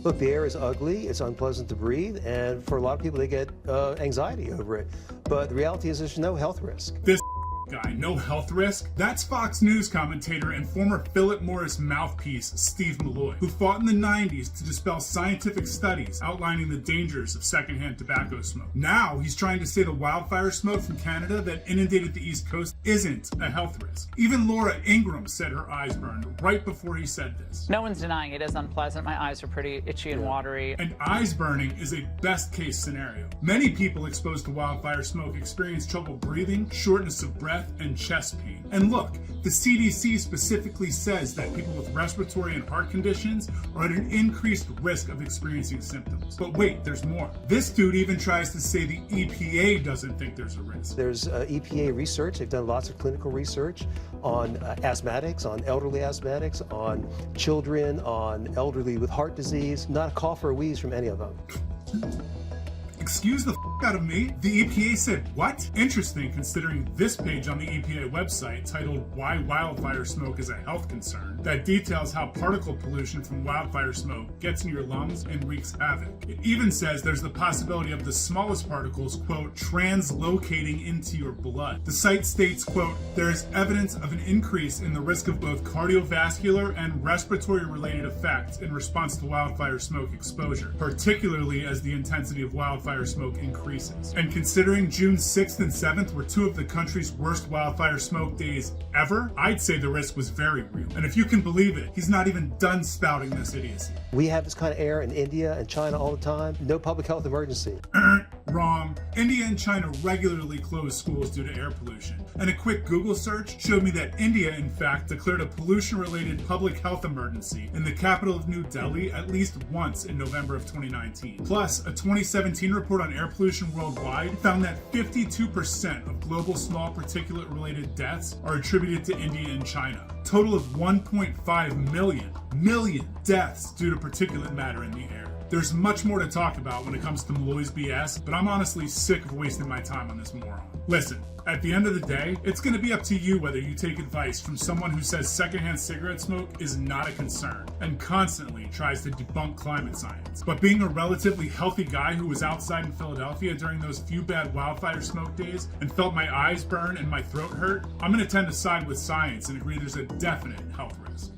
Look, the air is ugly, it's unpleasant to breathe, and for a lot of people, they get anxiety over it. But the reality is there's no health risk. This guy, no health risk? That's Fox News commentator and former Philip Morris mouthpiece Steve Malloy, who fought in the 90s to dispel scientific studies outlining the dangers of secondhand tobacco smoke. Now he's trying to say the wildfire smoke from Canada that inundated the East Coast isn't a health risk. Even Laura Ingraham said her eyes burned right before he said this. No one's denying it is unpleasant. My eyes are pretty itchy and watery. And eyes burning is a best case scenario. Many people exposed to wildfire smoke experience trouble breathing, shortness of breath, and chest pain. And look, the CDC specifically says that people with respiratory and heart conditions are at an increased risk of experiencing symptoms. But wait, there's more. This dude even tries to say the EPA doesn't think there's a risk. There's EPA research. They've done lots of clinical research on asthmatics, on elderly asthmatics, on children, on elderly with heart disease. Not a cough or a wheeze from any of them. Excuse the out of me? The EPA said what? Interesting, considering this page on the EPA website titled Why Wildfire Smoke is a Health Concern that details how particle pollution from wildfire smoke gets in your lungs and wreaks havoc. It even says there's the possibility of the smallest particles, quote, translocating into your blood. The site states, quote, there is evidence of an increase in the risk of both cardiovascular and respiratory related effects in response to wildfire smoke exposure, particularly as the intensity of wildfire smoke increases. And considering June 6th and 7th were two of the country's worst wildfire smoke days ever, I'd say the risk was very real. And if you can believe it, he's not even done spouting this idiocy. We have this kind of air in India and China all the time. No public health emergency. Wrong. India and China regularly close schools due to air pollution. And a quick Google search showed me that India, in fact, declared a pollution-related public health emergency in the capital of New Delhi at least once in November of 2019. Plus, a 2017 report on air pollution worldwide found that 52% of global small particulate-related deaths are attributed to India and China. Total of 1.5 million deaths due to particulate matter in the air. There's much more to talk about when it comes to Malloy's BS, but I'm honestly sick of wasting my time on this moron. Listen, at the end of the day, it's going to be up to you whether you take advice from someone who says secondhand cigarette smoke is not a concern and constantly tries to debunk climate science. But being a relatively healthy guy who was outside in Philadelphia during those few bad wildfire smoke days and felt my eyes burn and my throat hurt, I'm going to tend to side with science and agree there's a definite health risk.